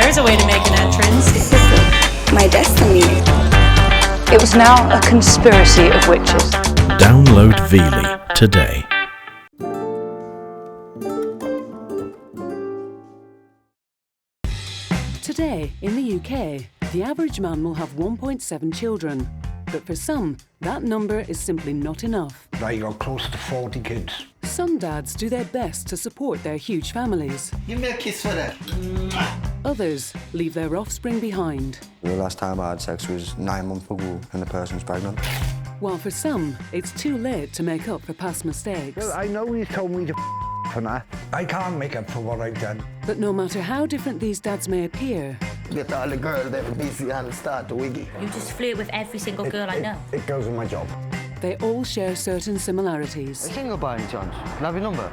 there's a way to make an entrance. This is my destiny. It was now a conspiracy of witches. Download Veely today. Today, in the UK, the average man will have 1.7 children. But for some, that number is simply not enough. I got close to 40 kids. Some dads do their best to support their huge families. Give me a kiss for that. Others leave their offspring behind. The last time I had sex was 9 months ago and the person's pregnant. While for some, it's too late to make up for past mistakes. Well, I know you told me to for that. I can't make up for what I've done. But no matter how different these dads may appear, Get all the girls that were busy and start the wiggy. You just flirt with every single girl I know. It goes with my job. they all share certain similarities. Single by any chance? Can I have your number?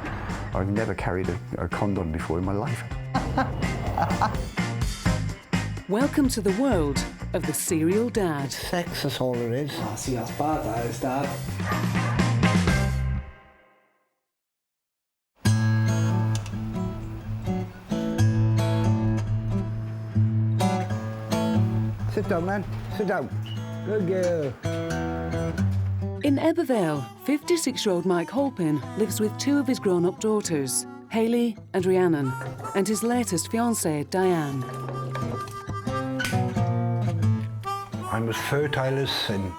I've never carried a condom before in my life. Welcome to the world of the serial dad. Sex is all it is. I see that's bad, that is, Dad. Sit down, man. Sit down. Good girl. In Ebervale, 56-year-old Mike Holpin lives with two of his grown-up daughters, Hayley and Rhiannon, and his latest fiancée, Diane. I'm as fertile as sin.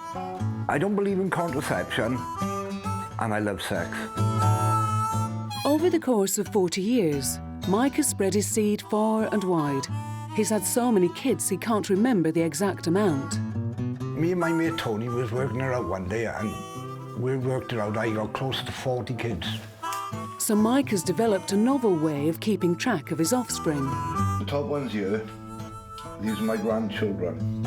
I don't believe in contraception, and I love sex. Over the course of 40 years, Mike has spread his seed far and wide. He's had so many kids he can't remember the exact amount. Me and my mate Tony was working it out one day, and we worked it out. I got close to 40 kids. So Mike has developed a novel way of keeping track of his offspring. The top one's here. These are my grandchildren.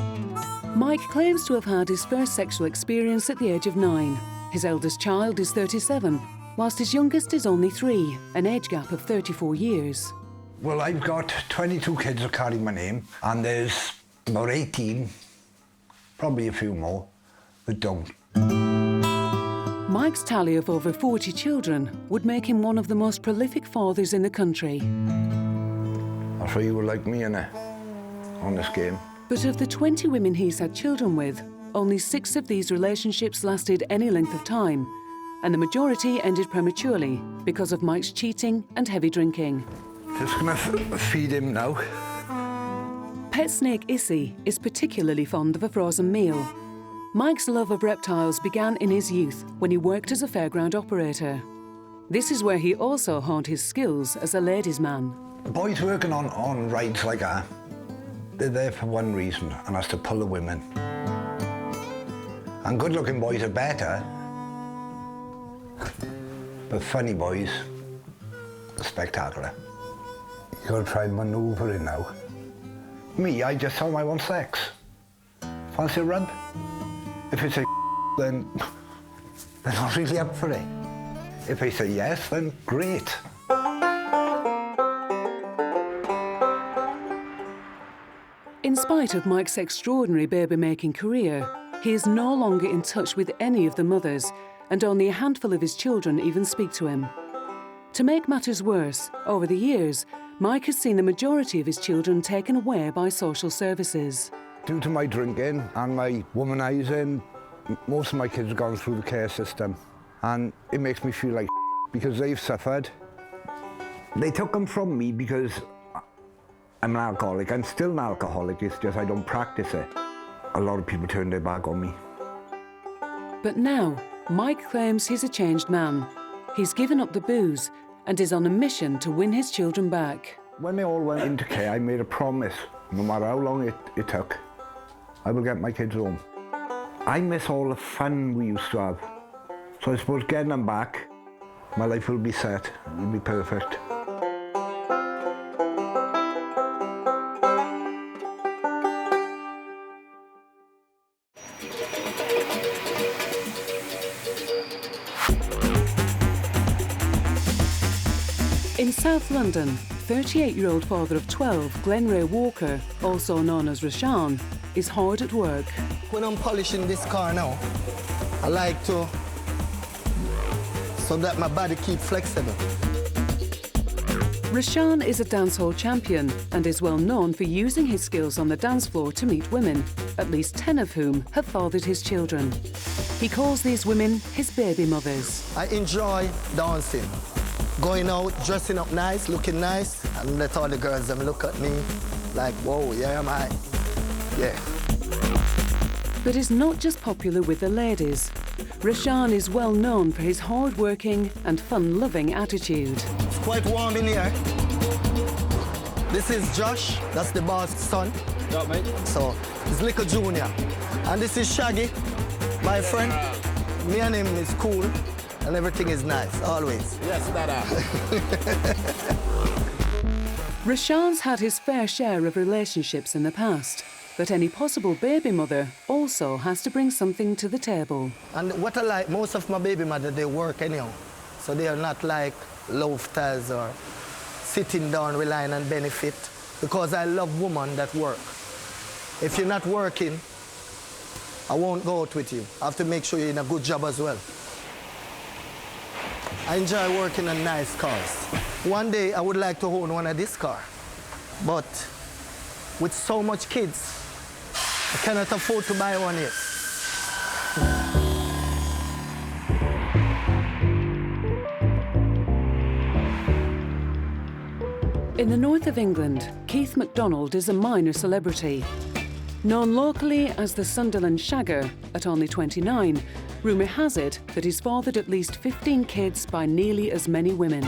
Mike claims to have had his first sexual experience at the age of 9. His eldest child is 37, whilst his youngest is only 3, an age gap of 34 years. Well, I've got 22 kids that carry my name, and there's about 18, probably a few more, that don't. Mike's tally of over 40 children would make him one of the most prolific fathers in the country. That's why you were like me, innit, on this game. But of the 20 women he's had children with, only 6 of these relationships lasted any length of time, and the majority ended prematurely because of Mike's cheating and heavy drinking. Just gonna feed him now. Pet snake Issy is particularly fond of a frozen meal. Mike's love of reptiles began in his youth when he worked as a fairground operator. This is where he also honed his skills as a ladies' man. Boys working on rides like that, they're there for one reason, and that's to pull the women. And good-looking boys are better, but funny boys are spectacular. You gotta try and manoeuvre it now. Me, I just tell them I want sex. Fancy a rub? If it's a then they're not really up for it. If they say yes, then great. In spite of Mike's extraordinary baby-making career, he is no longer in touch with any of the mothers, and only a handful of his children even speak to him. To make matters worse, over the years, Mike has seen the majority of his children taken away by social services. Due to my drinking and my womanizing, most of my kids have gone through the care system, and it makes me feel like because they've suffered. They took them from me because I'm an alcoholic. I'm still an alcoholic, it's just I don't practice it. A lot of people turned their back on me. But now, Mike claims he's a changed man. He's given up the booze and is on a mission to win his children back. When they all went into care, I made a promise, no matter how long it took, I will get my kids home. I miss all the fun we used to have. So I suppose getting them back, my life will be set, it will be perfect. In South London, 38-year-old father of 12, Glenn Ray Walker, also known as Rashaan, is hard at work. When I'm polishing this car now, I like to, so that my body keep flexible. Rashaan is a dancehall champion and is well known for using his skills on the dance floor to meet women, at least 10 of whom have fathered his children. He calls these women his baby mothers. I enjoy dancing. Going out, dressing up nice, looking nice, and let all the girls them look at me like, whoa, yeah, am I? Yeah. But he's not just popular with the ladies. Rashaan is well known for his hard-working and fun-loving attitude. It's quite warm in here. This is Josh, that's the boss' son. Yeah, mate. So, it's Little Junior. And this is Shaggy, my friend. Me and him is cool, and everything is nice, always. Yes, Dada. Rashaan's had his fair share of relationships in the past, but any possible baby mother also has to bring something to the table. And what I like, most of my baby mother, they work anyhow. So they are not like loafers or sitting down relying on benefit, because I love women that work. If you're not working, I won't go out with you. I have to make sure you're in a good job as well. I enjoy working on nice cars. One day I would like to own one of this car, but with so much kids, I cannot afford to buy one yet. In the north of England, Keith MacDonald is a minor celebrity. Known locally as the Sunderland Shagger, at only 29, rumour has it that he's fathered at least 15 kids by nearly as many women.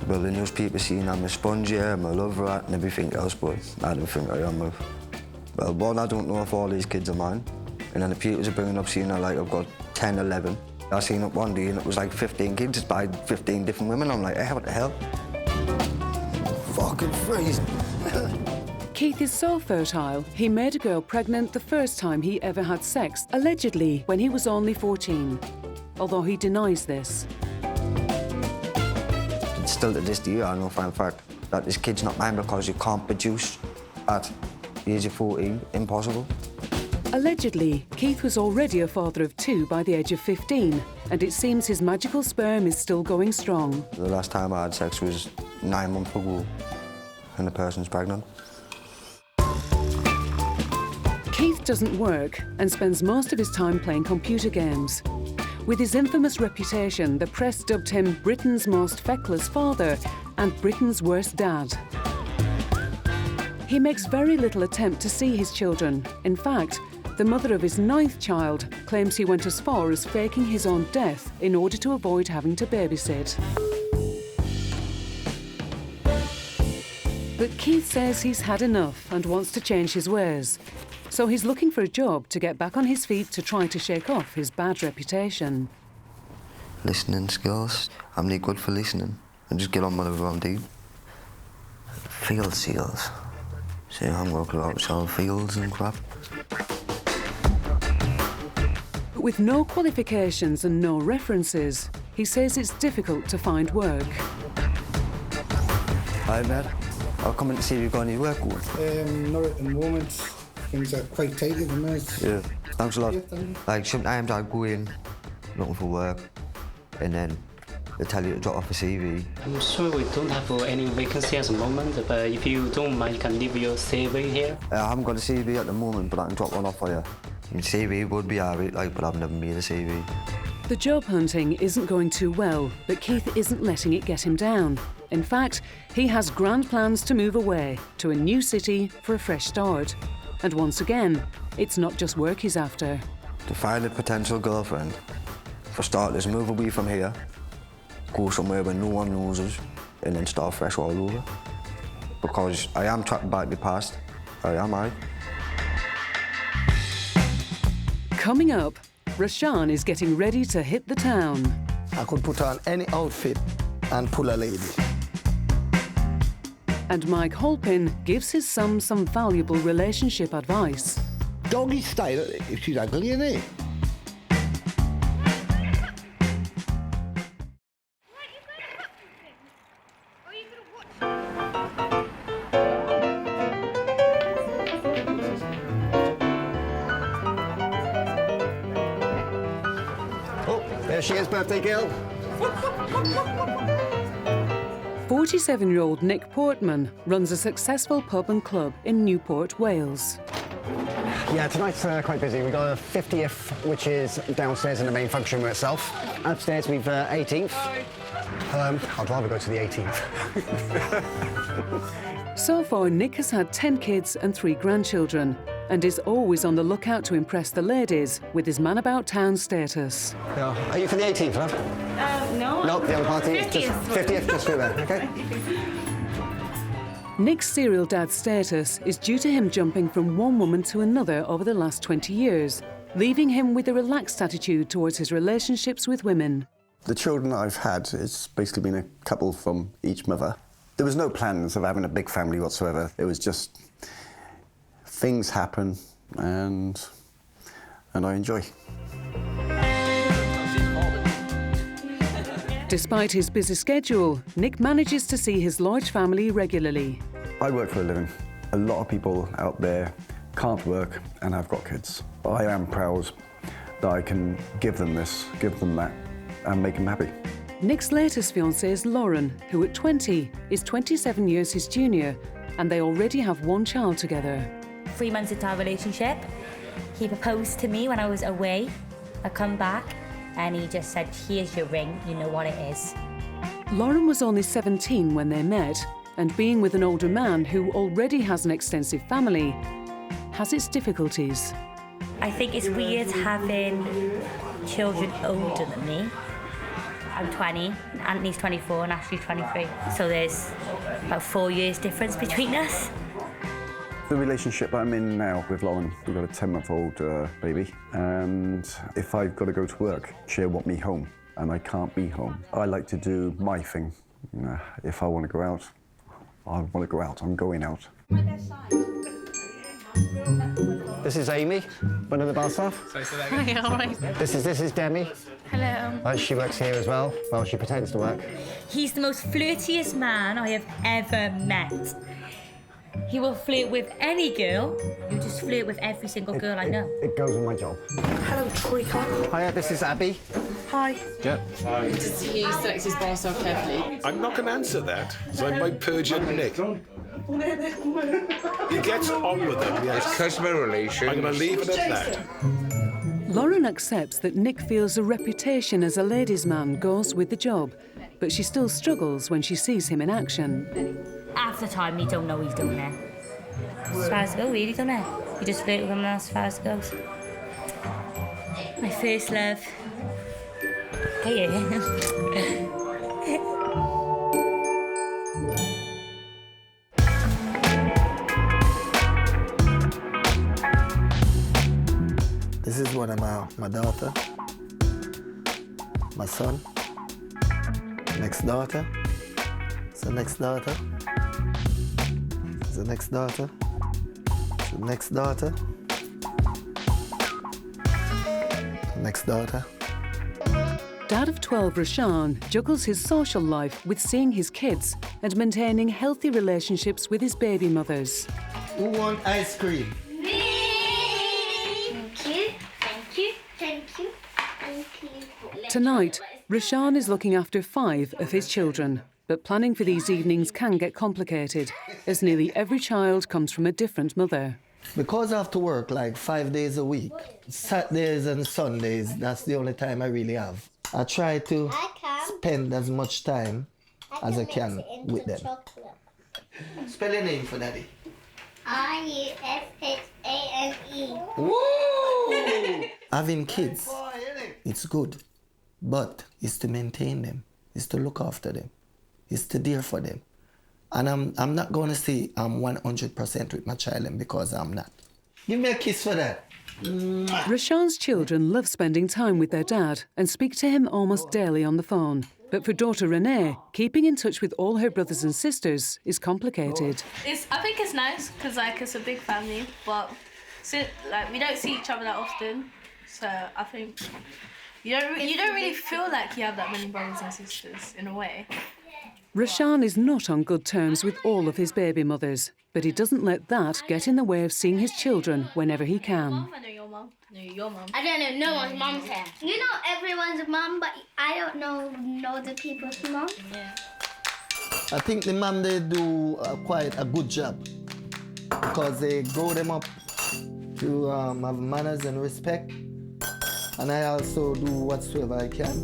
Well, the newspaper seen I'm a sponge, yeah, I'm a love rat and everything else, but I don't think I am. Well, one, I don't know if all these kids are mine. And then the papers are bringing up seeing like I've got 10, 11. I seen it one day and it was like 15 kids by 15 different women. I'm like, hey, what the hell? Fucking freezing. Keith is so fertile, he made a girl pregnant the first time he ever had sex, allegedly when he was only 14, although he denies this. Still to this day, I know for a fact that this kid's not mine because you can't produce at the age of 14. Impossible. Allegedly, Keith was already a father of 2 by the age of 15, and it seems his magical sperm is still going strong. The last time I had sex was 9 months ago, and the person's pregnant. Keith doesn't work and spends most of his time playing computer games. With his infamous reputation, the press dubbed him Britain's most feckless father and Britain's worst dad. He makes very little attempt to see his children. In fact, the mother of his 9th child claims he went as far as faking his own death in order to avoid having to babysit. But Keith says he's had enough and wants to change his ways. So he's looking for a job to get back on his feet to try to shake off his bad reputation. Listening skills. I'm really good for listening. And just get on whatever I'm doing. Field seals. See, I'm working out selling fields and crap. But with no qualifications and no references, he says it's difficult to find work. Hi, mate. I'll come in to see if you've got any work. Not at the moment. Things are quite tight at the minute. Yeah, thanks a lot. Yeah, thank you. Like, sometimes I go in looking for work, and then they tell you to drop off a CV. I'm sorry we don't have any vacancy at the moment, but if you don't mind, you can leave your CV here. I haven't got a CV at the moment, but I can drop one off for you. Your CV would be alright, like, but I've never made a CV. The job hunting isn't going too well, but Keith isn't letting it get him down. In fact, he has grand plans to move away to a new city for a fresh start. And once again, it's not just work he's after. To find a potential girlfriend, for starters, move away from here, go somewhere where no one knows us, and then start fresh all over. Because I am trapped back the past. I. Coming up, Rashaan is getting ready to hit the town. I could put on any outfit and pull a lady. And Mike Holpin gives his son some valuable relationship advice. Doggy style, if she's ugly, innit? Oh, there she is, birthday girl. 47-year-old Nick Portman runs a successful pub and club in Newport, Wales. Yeah, tonight's quite busy. We've got a 50th, which is downstairs in the main function room itself. Upstairs, we've 18th. I'd rather go to the 18th. So far, Nick has had 10 kids and 3 grandchildren and is always on the lookout to impress the ladies with his man-about-town status. Yeah. Are you for the 18th, love? No. No, the other party. 50th. Just 50th, just through there, OK? Nick's serial dad status is due to him jumping from one woman to another over the last 20 years, leaving him with a relaxed attitude towards his relationships with women. The children that I've had, it's basically been a couple from each mother. There was no plans of having a big family whatsoever. It was just things happen and I enjoy. Despite his busy schedule, Nick manages to see his large family regularly. I work for a living. A lot of people out there can't work and have got kids. I am proud that I can give them this, give them that, and make them happy. Nick's latest fiancée is Lauren, who at 20 is 27 years his junior, and they already have one child together. 3 months into our relationship, he proposed to me when I was away. I come back and he just said, "Here's your ring, you know what it is." Lauren was only 17 when they met, and being with an older man who already has an extensive family has its difficulties. I think it's weird having children older than me. I'm 20, Anthony's 24 and Ashley's 23. So there's about 4 years difference between us. The relationship I'm in now with Lauren, we've got a 10-month-old baby, and if I've got to go to work, she'll want me home, and I can't be home. I like to do my thing. You know, if I want to go out, I want to go out. I'm going out. This is Amy, one of the bar staff. Hi, all right. This is Demi. Hello. She works here as well. Well, she pretends to work. He's the most flirtiest man I have ever met. He will flirt with any girl. You just flirt with every single girl I know. It goes with my job. Hello, Troika. Hiya, this is Abby. Hi. Yeah. Hi. Does he select his bar so carefully? I'm not going to answer that, so I might perjure Nick. He gets on with them, yes. It's customer relations. I'm going to leave it at that. Lauren accepts that Nick feels a reputation as a ladies' man goes with the job, but she still struggles when she sees him in action. Half the time, you don't know he's doing it. As far as it goes, really, don't it? You just flirt with him, and as far as it goes. My first love. Hey. This is one of my daughter, my son, next daughter, it's the next daughter, it's the next daughter, it's the next daughter, next daughter. Dad of 12, Rashaan, juggles his social life with seeing his kids and maintaining healthy relationships with his baby mothers. Who wants ice cream? Tonight, Rashaan is looking after 5 of his children, but planning for these evenings can get complicated, as nearly every child comes from a different mother. Because I have to work like 5 days a week, Saturdays and Sundays, that's the only time I really have. I try to spend as much time as I can with them. Spell your name for Daddy. R-U-S-H-A-N-E. Woo! Having kids, it's good, but it's to maintain them, it's to look after them, it's to care for them. And I'm not going to say I'm 100% with my child because I'm not. Give me a kiss for that. Rashaan's children love spending time with their dad and speak to him almost daily on the phone. But for daughter Renee, keeping in touch with all her brothers and sisters is complicated. I think it's nice because it's a big family, but we don't see each other that often. So I think you don't really feel like you have that many brothers and sisters in a way. Rashaan is not on good terms with all of his baby mothers, but he doesn't let that get in the way of seeing his children whenever he can. I know your mum. No, your mum. I don't know no one's mum's hair. You know everyone's mum, but I don't know the people's mum. Yeah. I think the mom, they do quite a good job because they grow them up to have manners and respect. And I also do whatsoever I can.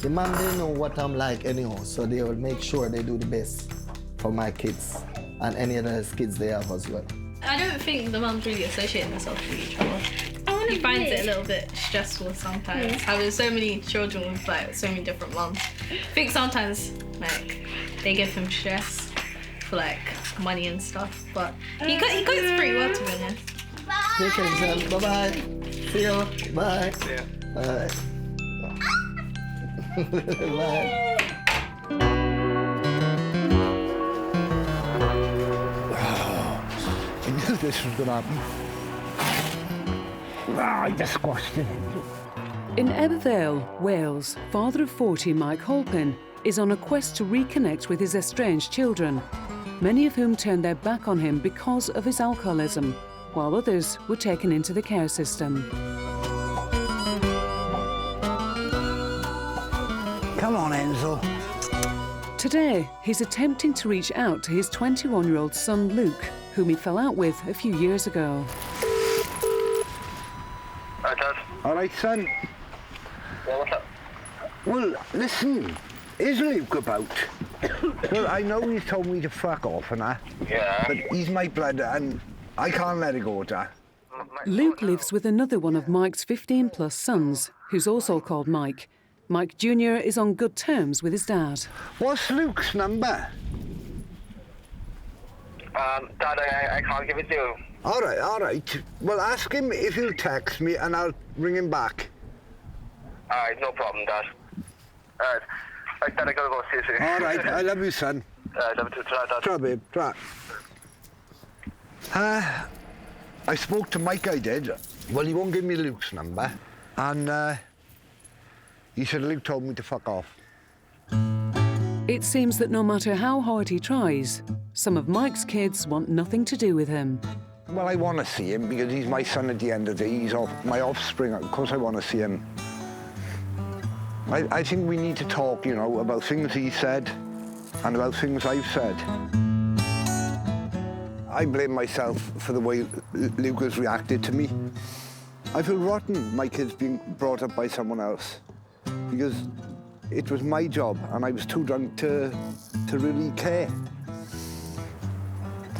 The mom, they know what I'm like anyhow, so they will make sure they do the best for my kids and any other kids they have as well. I don't think the mums really associate themselves with each other. He finds it a little bit stressful sometimes, having so many children with like so many different mums. I think sometimes like they give him stress for like money and stuff, but he copes pretty well, to be honest. Take care, son. Bye-bye. See you. Bye. See ya. Bye. Bye. I knew this was going to happen. I just squashed it. In Ebervale, Wales, father of 40 Mike Holpin is on a quest to reconnect with his estranged children, many of whom turned their back on him because of his alcoholism, while others were taken into the care system. Come on, Enzo. Today, he's attempting to reach out to his 21-year-old son Luke, whom he fell out with a few years ago. Hi, Dad. All right, son. Yeah, what's up? Well, listen, is Luke about? Well, I know he's told me to fuck off and that. Yeah. But he's my brother and I can't let it go, Dad. Luke lives with another one of Mike's 15-plus sons, who's also called Mike. Mike Jr. is on good terms with his dad. What's Luke's number? Dad, I can't give it to you. All right. Well, ask him if he'll text me and I'll ring him back. All right, no problem, Dad. All right. Right, Dad, I gotta go. See you soon. All right, I love you, son. Love you too. Try, Dad. Try, babe, try. I spoke to Mike, I did. Well, he won't give me Luke's number. And he said Luke told me to fuck off. It seems that no matter how hard he tries, some of Mike's kids want nothing to do with him. Well, I want to see him because he's my son at the end of the day. He's my offspring. Of course I want to see him. I think we need to talk, you know, about things he said and about things I've said. I blame myself for the way Luke has reacted to me. I feel rotten my kids being brought up by someone else because it was my job and I was too drunk to really care.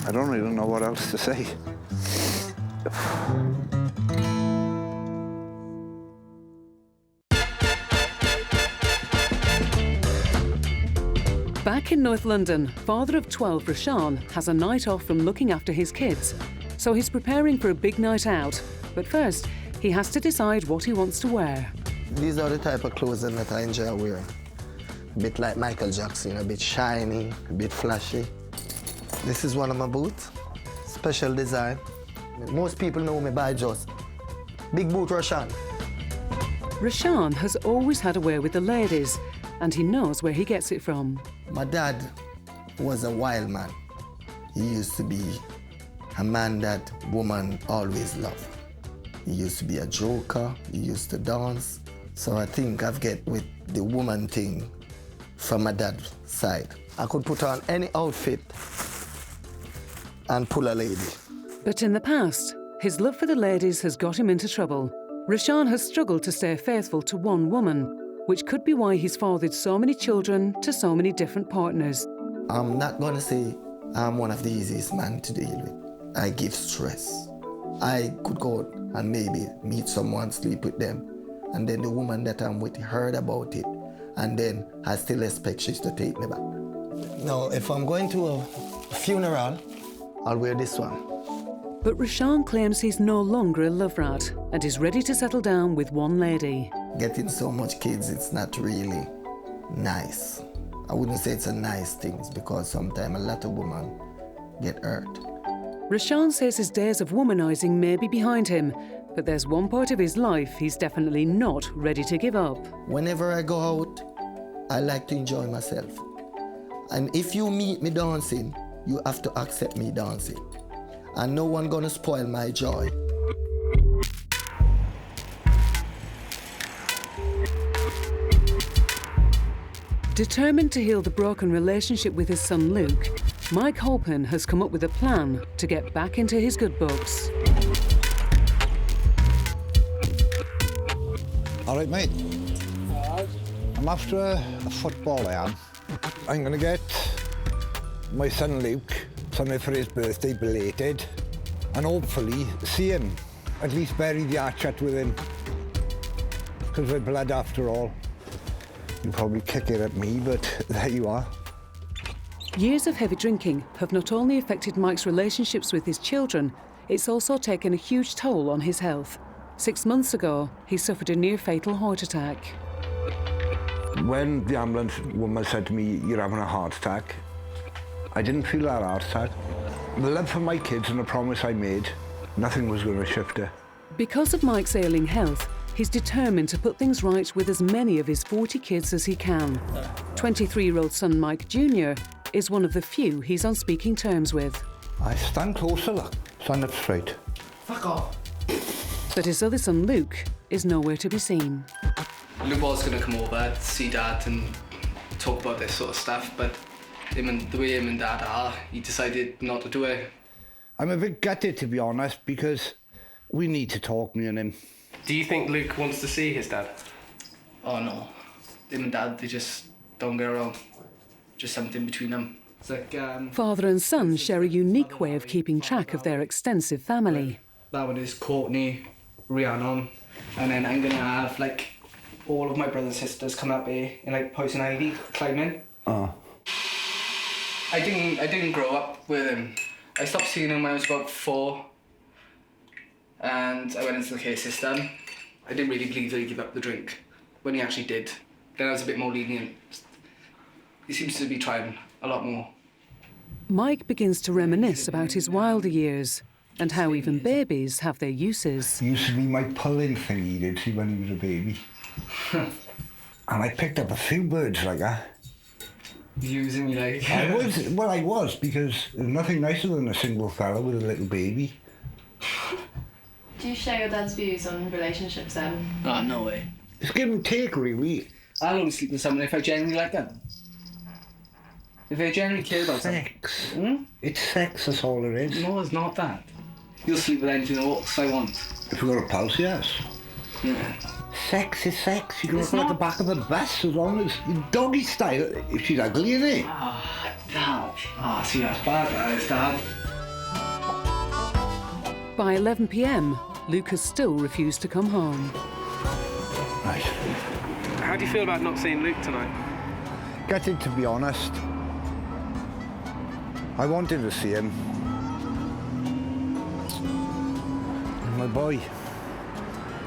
I don't really know what else to say. Back in North London, father of 12 Rashaan has a night off from looking after his kids. So he's preparing for a big night out. But first, he has to decide what he wants to wear. These are the type of clothes that I enjoy wearing. A bit like Michael Jackson, a bit shiny, a bit flashy. This is one of my boots, special design. Most people know me by just Big Boot Rashaan. Rashaan has always had a way with the ladies, and he knows where he gets it from. My dad was a wild man. He used to be a man that women always loved. He used to be a joker, he used to dance. So I think I've get with the woman thing from my dad's side. I could put on any outfit and pull a lady. But in the past, his love for the ladies has got him into trouble. Rashaan has struggled to stay faithful to one woman, which could be why he's fathered so many children to so many different partners. I'm not going to say I'm one of the easiest men to deal with. I give stress. I could go out and maybe meet someone, sleep with them, and then the woman that I'm with heard about it, and then I still expect she to take me back. Now, if I'm going to a funeral, I'll wear this one. But Rashaan claims he's no longer a love rat and is ready to settle down with one lady. Getting so much kids, it's not really nice. I wouldn't say it's a nice thing because sometimes a lot of women get hurt. Rashaan says his days of womanizing may be behind him, but there's one part of his life he's definitely not ready to give up. Whenever I go out, I like to enjoy myself. And if you meet me dancing, you have to accept me dancing. And no one gonna spoil my joy. Determined to heal the broken relationship with his son Luke, Mike Halpin has come up with a plan to get back into his good books. All right, mate. I'm after a football, I am. I'm going to get my son Luke something for his birthday, belated, and hopefully see him, at least bury the hatchet with him. Because we're blood after all. You probably kick it at me, but there you are. Years of heavy drinking have not only affected Mike's relationships with his children, it's also taken a huge toll on his health. 6 months ago, he suffered a near-fatal heart attack. When the ambulance woman said to me, "You're having a heart attack," I didn't feel that heart attack. The love for my kids and the promise I made, nothing was going to shift it. Because of Mike's ailing health, he's determined to put things right with as many of his 40 kids as he can. 23-year-old son Mike Jr. is one of the few he's on speaking terms with. I stand closer, look. Stand up straight. Fuck off. But his other son Luke is nowhere to be seen. Luke was going to come over to see Dad and talk about this sort of stuff, but the way him and Dad are, he decided not to do it. I'm a bit gutted, to be honest, because we need to talk, me and him. Do you think Luke wants to see his dad? Oh no. Him and Dad, they just don't get along. Just something between them. It's like, Father and son share a unique way of keeping track of their extensive family. that one is Courtney, Rhiannon, and then I'm gonna have like all of my brothers and sisters come up here in like poison ivy climbing. Oh. I didn't grow up with him. I stopped seeing him when I was about 4, and I went into the care system. I didn't really believe that he'd give up the drink. When he actually did, then I was a bit more lenient. He seems to be trying a lot more. Mike begins to reminisce about his wilder years and how even babies have their uses. It used to be my pulling thing he did, see, when he was a baby. And I picked up a few birds like that. Using me like... I was, because there's nothing nicer than a single fella with a little baby. Do you share your dad's views on relationships then? Oh, no way. It's give and take, really. I'll only sleep with someone if I genuinely like them. If I genuinely care about sex. Hmm? It's sex, that's all it is. No, it's not that. You'll sleep with anything else I want. If we've got a pulse, yes. Yeah. Sex is sex. You can look at the back of the bus as long as doggy style. If she's ugly, isn't it? Ah, damn. Ah, see, that's bad, that is, Dad. By 11 p.m, Luke has still refused to come home. Right. How do you feel about not seeing Luke tonight? Gutted, to be honest. I wanted to see him. My boy.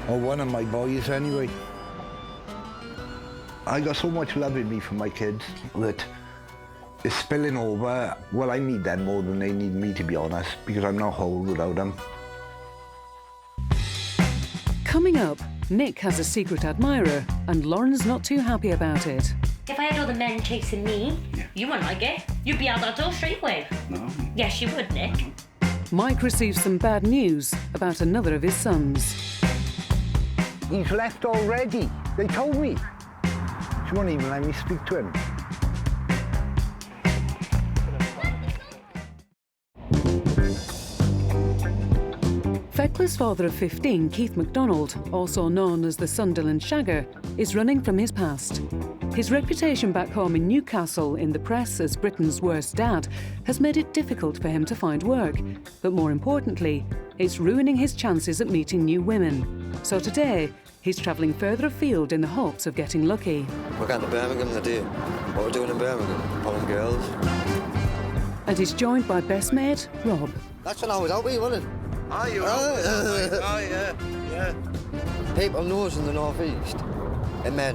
Or one of my boys, anyway. I got so much love in me for my kids that it's spilling over. Well, I need them more than they need me, to be honest, because I'm not whole without them. Coming up, Nick has a secret admirer and Lauren's not too happy about it. If I had all the men chasing me, you wouldn't like it. You'd be out that door straight away. No. Yes, you would, Nick. Mike receives some bad news about another of his sons. He's left already. They told me. She won't even let me speak to him. Feckless father of 15, Keith MacDonald, also known as the Sunderland Shagger, is running from his past. His reputation back home in Newcastle in the press as Britain's worst dad has made it difficult for him to find work. But more importantly, it's ruining his chances at meeting new women. So today, he's travelling further afield in the hopes of getting lucky. We're going to Birmingham today. What we're doing in Birmingham? Pulling girls. And he's joined by best mate, Rob. That's when I was out with you, wasn't it? Oh, you're yeah. People knows in the North East, and men,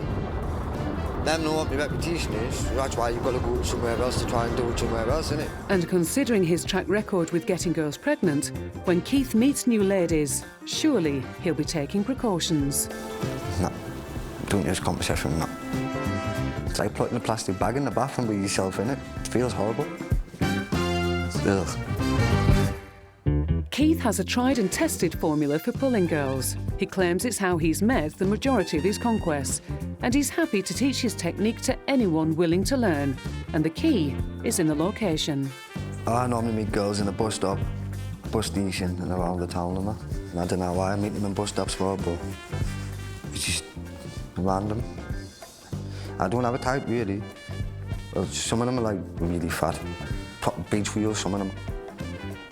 them know what my reputation is. That's why you've got to go somewhere else to try and do it somewhere else, innit? And considering his track record with getting girls pregnant, when Keith meets new ladies, surely he'll be taking precautions. No, don't use contraception, no. It's like putting a plastic bag in the bathroom with yourself in it. It feels horrible. Ugh. Keith has a tried and tested formula for pulling girls. He claims it's how he's met the majority of his conquests. and he's happy to teach his technique to anyone willing to learn. And the key is in the location. I normally meet girls in a bus stop, bus station and around the town and that. And I don't know why I meet them in bus stops for, but it's just random. I don't have a type really. Well, some of them are like really fat, proper beach wheels, some of them.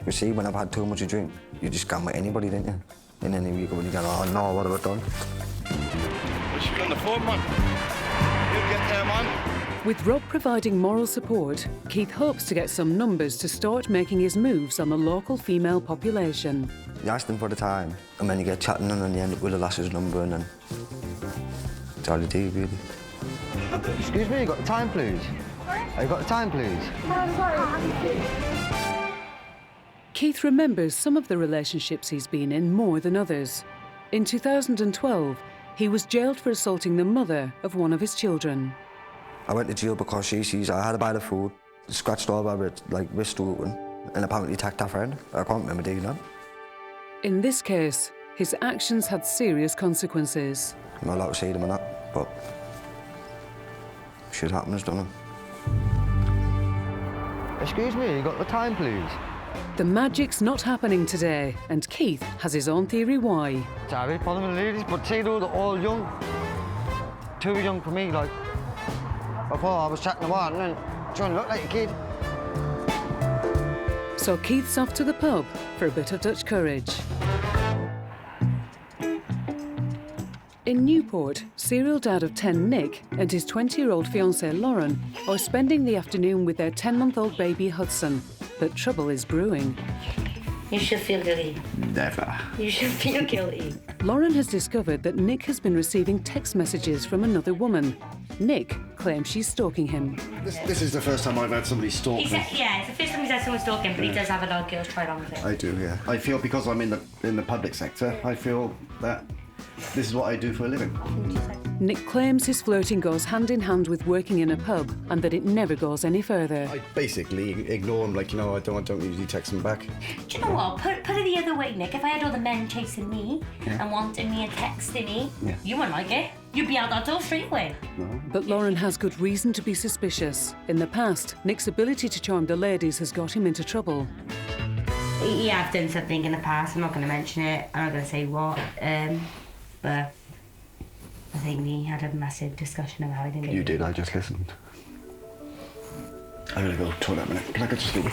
You see, when I've had too much to drink, you just can't with anybody, don't you? And then you go and you go, oh no, what have I done? What's she on the phone, man? You'll get there, man. With Rob providing moral support, Keith hopes to get some numbers to start making his moves on the local female population. You ask them for the time, and then you get chatting, and then you end up with a lass's number, and then it's all you do, really. Excuse me, you got the time, please? Have you got the time, please? Keith remembers some of the relationships he's been in more than others. In 2012, he was jailed for assaulting the mother of one of his children. I went to jail because she sees I had a bite of food, scratched all over it, like wrist open, and apparently attacked her friend. I can't remember doing that. In this case, his actions had serious consequences. I'm not allowed to say them or not, but shit happens, don't it? Excuse me, you got the time, please? The magic's not happening today, and Keith has his own theory why. Sorry for the ladies, but see, they're all young. Too young for me, like. Before I was chatting about and trying to look like a kid. So Keith's off to the pub for a bit of Dutch courage. In Newport, serial dad of 10 Nick and his 20-year-old fiancée Lauren are spending the afternoon with their 10-month-old baby Hudson. But trouble is brewing. You should feel guilty. Never. You should feel guilty. Lauren has discovered that Nick has been receiving text messages from another woman. Nick claims she's stalking him. This is the first time I've had somebody stalk me. Yeah, it's the first time he's had someone stalking, but he does have a lot of girls try on with it. I do, yeah. I feel because I'm in the public sector, I feel that this is what I do for a living. Nick claims his flirting goes hand in hand with working in a pub and that it never goes any further. I basically ignore him, like, you know, I don't usually text him back. Do you know what? Put it the other way, Nick. If I had all the men chasing me and wanting me and texting me, you wouldn't like it. You'd be out that door straight away. No. But Lauren has good reason to be suspicious. In the past, Nick's ability to charm the ladies has got him into trouble. Yeah, I've done something in the past. I'm not going to mention it. I'm not going to say what. But I think we had a massive discussion about it. You did, I just listened. I'm gonna go toilet a minute. Can I go to sleep?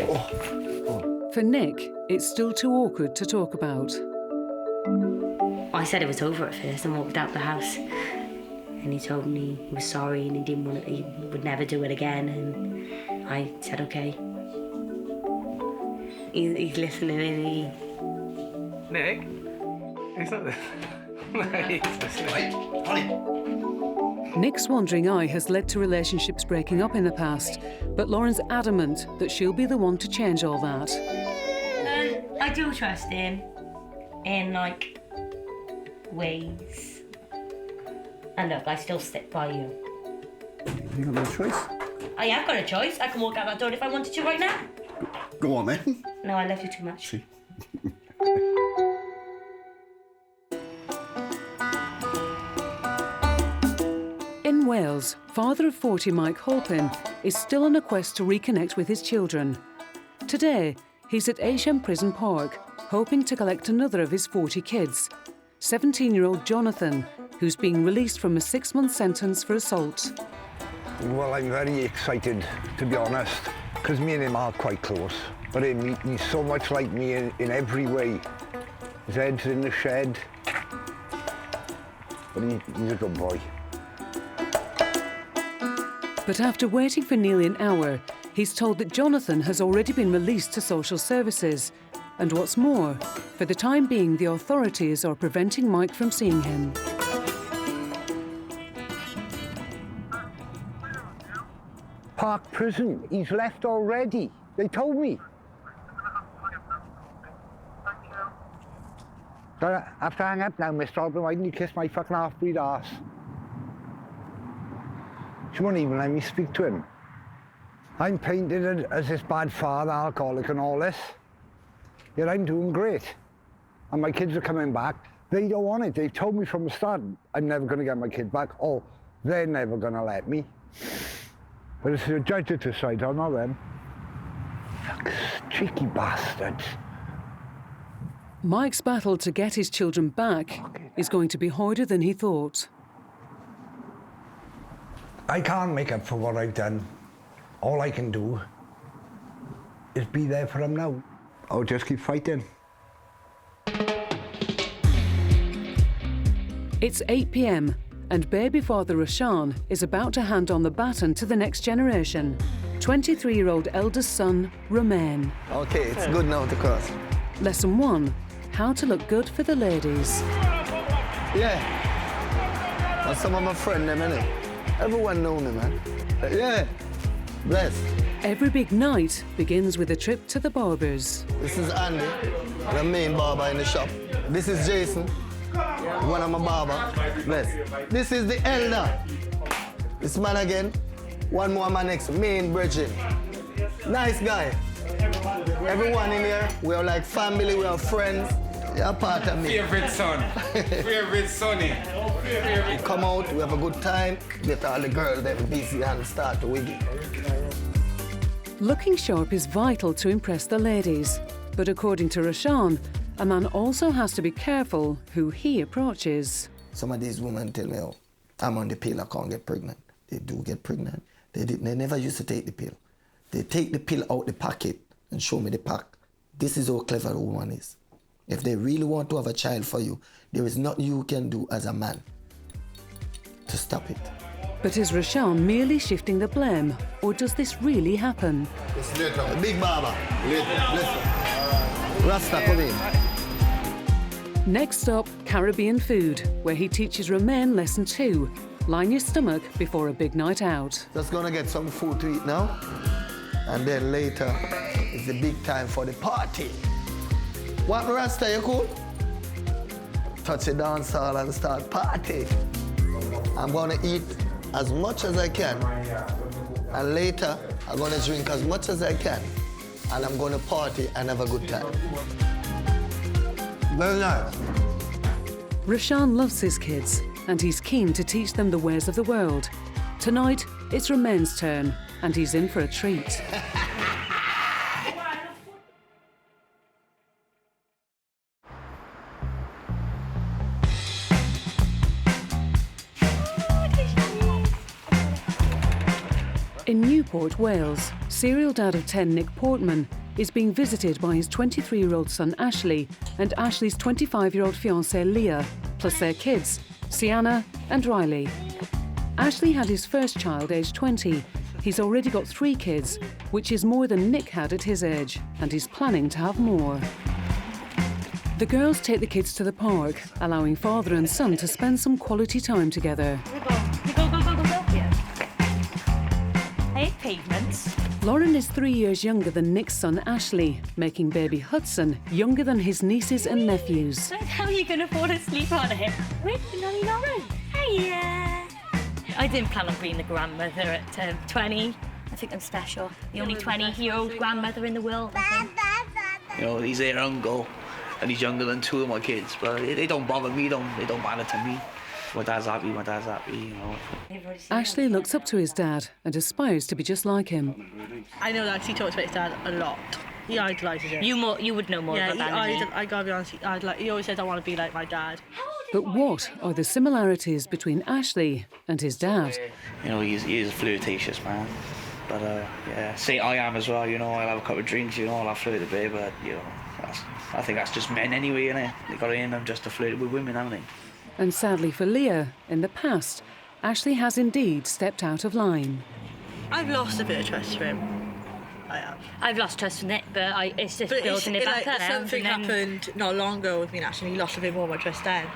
Oh. For Nick, it's still too awkward to talk about. I said it was over at first and walked out the house. And he told me he was sorry and he would never do it again. And I said, okay. He's listening and he... Nick? Is that this? Nick's wandering eye has led to relationships breaking up in the past, but Lauren's adamant that she'll be the one to change all that. I do trust him in, like, ways. And look, I still stick by you. You got no choice. I have got a choice. I can walk out that door if I wanted to right now. Go on then. No, I love you too much. See. In Wales, father of 40 Mike Halpin is still on a quest to reconnect with his children. Today, he's at Aisham Prison Park, hoping to collect another of his 40 kids, 17-year-old Jonathan, who's being released from a 6-month sentence for assault. Well, I'm very excited, to be honest, because me and him are quite close. But he's so much like me in every way. His head's in the shed, but he's a good boy. But after waiting for nearly an hour, he's told that Jonathan has already been released to social services. And what's more, for the time being, the authorities are preventing Mike from seeing him. Park Prison, he's left already. They told me. I have to hang up now, Mr. Albin. Why didn't you kiss my fucking half-breed arse? She won't even let me speak to him. I'm painted as this bad father, alcoholic and all this. Yet I'm doing great. And my kids are coming back. They don't want it. They've told me from the start, I'm never going to get my kid back. Oh, they're never going to let me. But it's the judge that decides, not them. Cheeky bastards. Mike's battle to get his children back is going to be harder than he thought. I can't make up for what I've done. All I can do is be there for them now. I'll just keep fighting. It's 8 p.m. and baby father Rashaan is about to hand on the baton to the next generation. 23-year-old eldest son, Romain. Okay, it's good now to cross. Lesson 1, how to look good for the ladies. Yeah. And some of my friends, them, innit? Everyone know me, man. Yeah. Bless. Every big night begins with a trip to the barbers. This is Andy, the main barber in the shop. This is Jason, one of my barber. Bless. This is the elder. This man again. One more man next, main Bridget. Nice guy. Everyone in here, we are like family, we are friends. You're part of me. Favorite son. Favorite sonny. We come out, we have a good time, get all the girls them busy and start to wiggle. Looking sharp is vital to impress the ladies. But according to Rashaan, a man also has to be careful who he approaches. Some of these women tell me, oh, I'm on the pill, I can't get pregnant. They do get pregnant. They never used to take the pill. They take the pill out the packet and show me the pack. This is how clever a woman is. If they really want to have a child for you, there is nothing you can do as a man to stop it. But is Rashaan merely shifting the blame, or does this really happen? It's later. Big Baba. Listen. Rasta, come in. Next up, Caribbean food, where he teaches Romain lesson 2. Line your stomach before a big night out. Just gonna get some food to eat now. And then later, it's the big time for the party. What, Rasta, you cool? Touch the dance hall and start party. I'm gonna eat as much as I can. And later, I'm gonna drink as much as I can. And I'm gonna party and have a good time. Very nice. Rashaan loves his kids, and he's keen to teach them the ways of the world. Tonight, it's Romain's turn, and he's in for a treat. In Newport, Wales, serial dad of 10 Nick Portman is being visited by his 23-year-old son Ashley and Ashley's 25-year-old fiancée Leah, plus their kids, Sienna and Riley. Ashley had his first child aged 20. He's already got 3 kids, which is more than Nick had at his age, and he's planning to have more. The girls take the kids to the park, allowing father and son to spend some quality time together. I hate pavements. Lauren is 3 years younger than Nick's son Ashley, making baby Hudson younger than his nieces and nephews. How are you going to fall asleep on it? Wait, Nanny Lauren. Hiya. I didn't plan on being the grandmother at 20. I think I'm special. The only 20-year-old grandmother in the world, I think. You know, he's their uncle, and he's younger than 2 of my kids, but they don't bother me, they don't matter to me. My dad's happy, you know. Ashley looks up to his dad and aspires to be just like him. I know that he talks about his dad a lot. He idolises him. You would know more about that than me. I gotta be honest, he always says I want to be like my dad. But what are the similarities between Ashley and his dad? You know, he is a flirtatious man. But, yeah, say I am as well, you know, I'll have a couple of drinks, you know, I'll flirt a bit, but, you know, I think that's just men anyway, innit? They got it in them just to flirt with women, haven't they? And sadly for Leah, in the past, Ashley has indeed stepped out of line. I've lost a bit of trust for him. I have. I've lost trust in it, but it's just building it back up now. Something happened not long ago with me and Ashley, he lost a bit more of my trust down.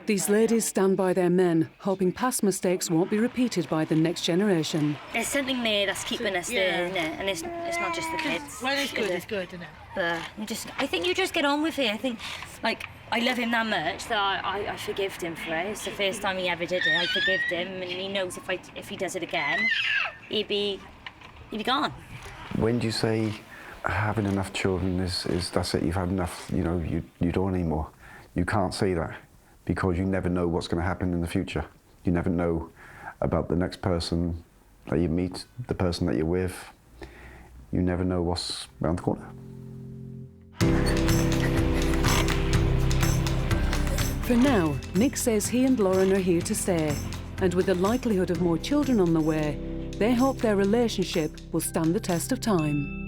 These ladies stand by their men, hoping past mistakes won't be repeated by the next generation. There's something there that's keeping us there, isn't it? And it's not just the kids. When it's good, it's good, isn't it? But I think you just get on with it. I think, like, I love him that much that I forgived him for it. It's the first time he ever did it. I forgived him, and he knows if he does it again, he'd be gone. When do you say having enough children is that's it, you've had enough, you know, you don't anymore? You can't say that. because you never know what's going to happen in the future. You never know about the next person that you meet, the person that you're with. You never know what's around the corner. For now, Nick says he and Lauren are here to stay, and with the likelihood of more children on the way, they hope their relationship will stand the test of time.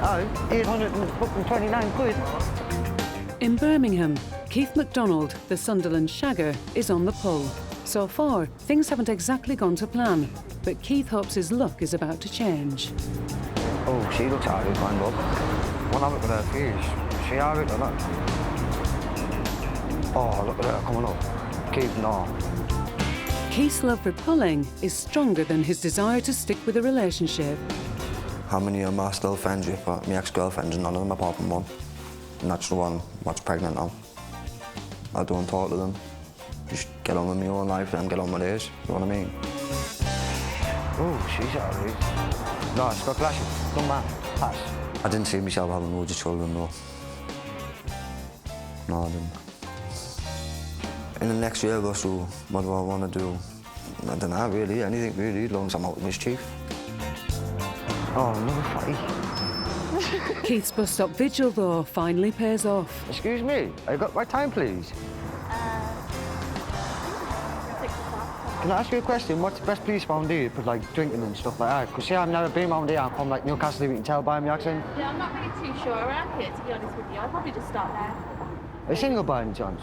Oh, 829 quid. In Birmingham, Keith MacDonald, the Sunderland shagger, is on the pull. So far, things haven't exactly gone to plan, but Keith hopes his luck is about to change. Oh, she looks alright, man, look. When I look at her face, she alright or not? Oh, look at her coming up. Keith, no. Keith's love for pulling is stronger than his desire to stick with a relationship. How many of them are still friends with my ex-girlfriends? None of them apart from one. And that's the one that's pregnant now. I don't talk to them. Just get on with my own life and get on with theirs, you know what I mean? Oh, she's alright. No, it's got glasses. Come on, pass. I didn't see myself having loads of children though. No, I didn't. In the next year or so, what do I want to do? I don't know really, anything really, as long as I'm out of mischief. Oh, another fight. Keith's bus stop vigil, though, finally pays off. Excuse me, I got my time, please. Can I ask you a question? What's the best place around here for like drinking and stuff like that? Because see, I've never been around here. I'm from like Newcastle, you can tell by my accent. Yeah, I'm not really too sure around here, to be honest with you. I'll probably just start there. Are you single by any chance?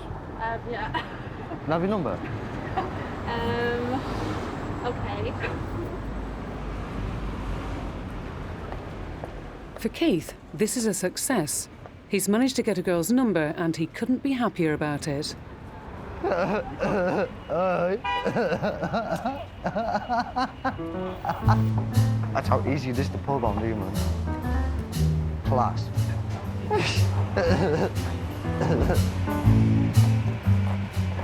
Yeah. Can I have your number? Okay. For Keith, this is a success. He's managed to get a girl's number and he couldn't be happier about it. That's how easy it is to pull down, do you, man? Class. Do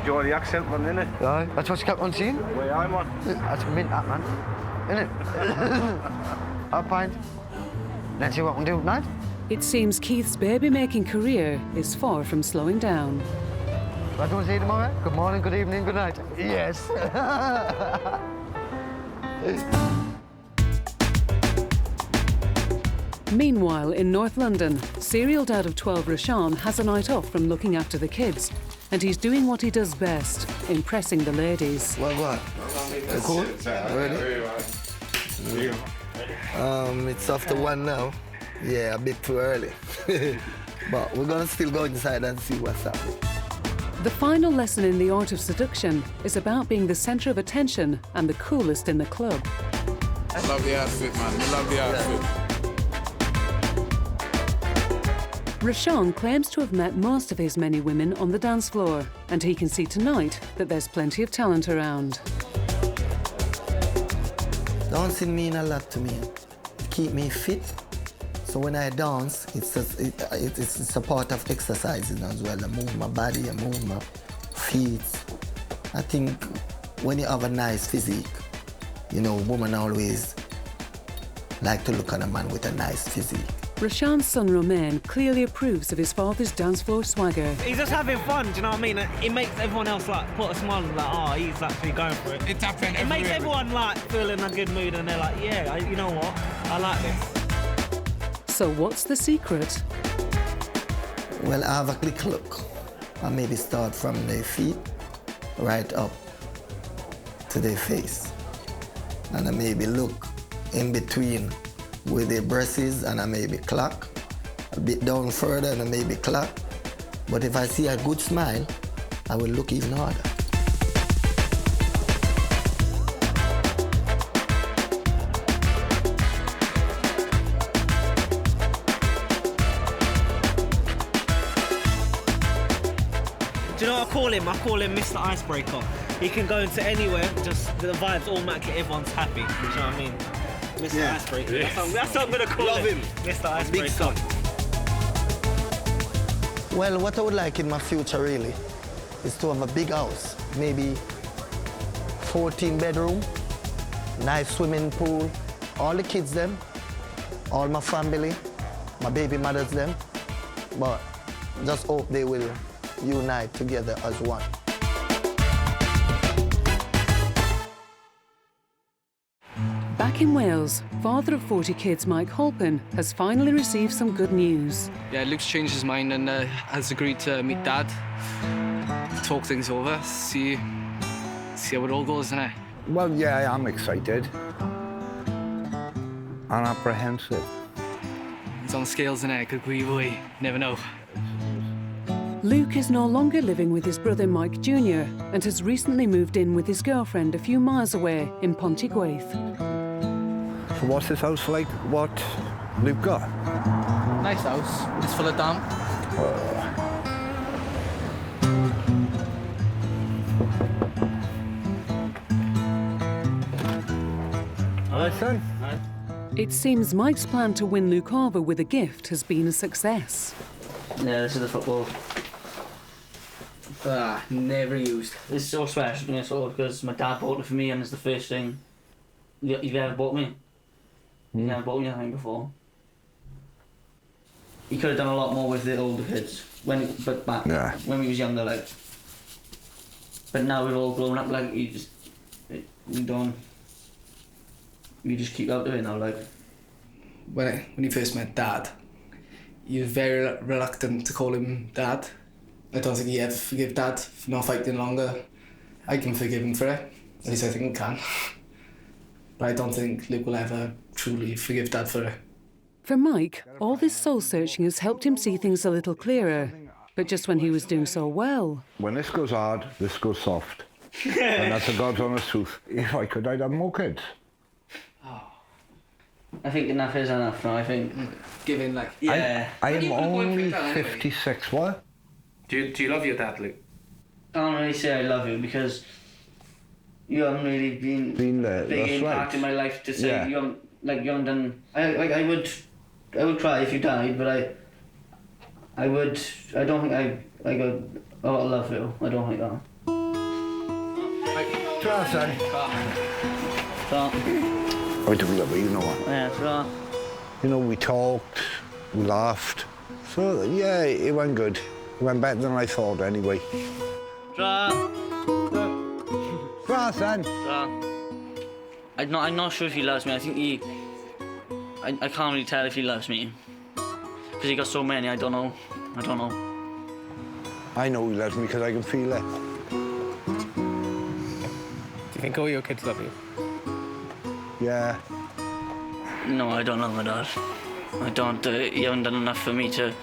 you want the accent one, innit? Aye, that's what you kept on seeing. Where I'm on. That's mint, that, man. Innit? I'll find. Let's see what we can do tonight. It seems Keith's baby-making career is far from slowing down. What do we say tomorrow? Good morning, good evening, good night. Yes. Meanwhile, in North London, serial dad of 12 Rashaan has a night off from looking after the kids. And he's doing what he does best, impressing the ladies. What? Cool? Ready? It's after 1 now. Yeah, a bit too early. But we're gonna still go inside and see what's happening. The final lesson in the art of seduction is about being the centre of attention and the coolest in the club. I love the outfit, man. I love the outfit. Rashaan claims to have met most of his many women on the dance floor, and he can see tonight that there's plenty of talent around. Dancing means a lot to me. It keeps me fit. So when I dance, it's a part of exercising as well. I move my body, I move my feet. I think when you have a nice physique, you know, women always like to look at a man with a nice physique. Rashaan's son Romain clearly approves of his father's dance floor swagger. He's just having fun, do you know what I mean? It makes everyone else like put a smile and like, oh, he's actually going for it. It makes everyone like feel in a good mood and they're like, yeah, you know what? I like this. So what's the secret? Well, I have a quick look. I maybe start from their feet right up to their face. And I maybe look in between where their breast is, and I maybe clock. A bit down further and I maybe clock. But if I see a good smile, I will look even harder. Do you know what I call him? I call him Mr. Icebreaker. He can go into anywhere, just the vibes automatically, everyone's happy. Do you know what I mean? Mr. Icebreaker. Yes. That's what I'm gonna call him. Mr. Icebreaker. Big son. Well, what I would like in my future really is to have a big house, maybe 14 bedroom, nice swimming pool, all the kids them, all my family, my baby mothers them, but just hope they will unite together as one. Back in Wales, father of 40 kids Mike Halpin has finally received some good news. Yeah, Luke's changed his mind and has agreed to meet Dad, talk things over, see how it all goes, innit? Well, yeah, I'm excited and apprehensive. It's on scales, innit? It could go either way, never know. Luke is no longer living with his brother Mike Jr. and has recently moved in with his girlfriend a few miles away in Pontygwaith. So what's this house like? What Luke got? Nice house. It's full of damp. Hi, son. It seems Mike's plan to win Luke over with a gift has been a success. Yeah, this is the football. Never used. It's so special to me, sort of, because my dad bought it for me and it's the first thing you've ever bought me. You've never bought me anything before. He could have done a lot more with the older kids, when we was younger, like. But now we're all grown up, like, you just keep out of it now, like. When you first met Dad, you were very reluctant to call him Dad. I don't think he ever forgive Dad for not fighting longer. I can forgive him for it. At least I think I can. But I don't think Luke will ever truly forgive Dad for it. For Mike, all this soul-searching has helped him see things a little clearer. But just when he was doing so well... When this goes hard, this goes soft. And that's a God's honest truth. If I could, I'd have more kids. I think enough is enough now, I think. Giving, like... Yeah. I am only 56, what? Do you love your dad, Luke? I don't really say I love you because you haven't really been there. Big impact in my life to say you haven't done. I would cry if you died, but I don't think I got a lot of love for you. I don't think that. Try, son. I do love you, you know what? Yeah, try. You know, we talked, we laughed. So yeah, it went good. It went better than I thought anyway. Try, son. I'm not sure if he loves me. I think I can't really tell if he loves me. Because he got so many, I don't know. I know he loves me because I can feel it. Do you think all your kids love you? Yeah. No, I don't know my dad. I don't. You haven't done enough for me to...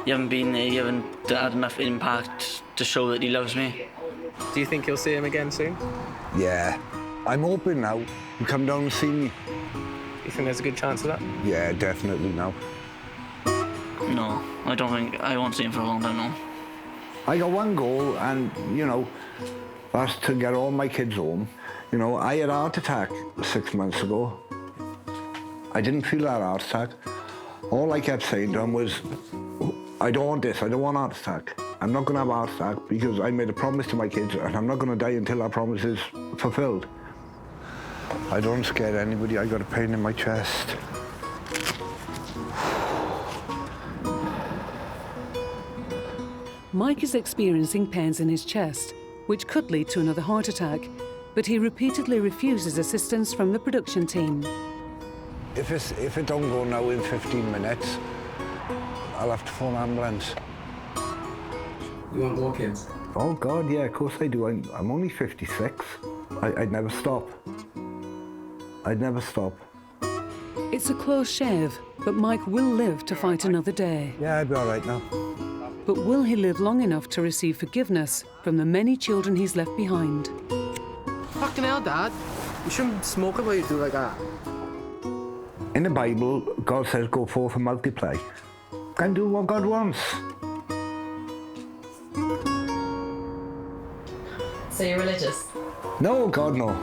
You haven't been there, you haven't had enough impact to show that he loves me. Do you think you'll see him again soon? Yeah. I'm hoping now he'll come down and see me. You think there's a good chance of that? Yeah, definitely now. No, I don't think... I won't see him for a long time, no. I got one goal and, you know, that's to get all my kids home. You know, I had a heart attack 6 months ago. I didn't feel that heart attack. All I kept saying to him was, I don't want this, I don't want a heart attack. I'm not going to have a heart attack because I made a promise to my kids and I'm not going to die until that promise is fulfilled. I don't scare anybody, I got a pain in my chest. Mike is experiencing pains in his chest, which could lead to another heart attack, but he repeatedly refuses assistance from the production team. If it don't go now in 15 minutes, I'll have to phone an ambulance. You want more kids? Oh God, yeah, of course I do. I'm only 56. I'd never stop. I'd never stop. It's a close shave, but Mike will live to fight another day. Yeah, I'd be all right now. But will he live long enough to receive forgiveness from the many children he's left behind? Fucking hell, Dad. You shouldn't smoke it while you do like that. In the Bible, God says go forth and multiply. Can do what God wants. So you're religious? No, God, no.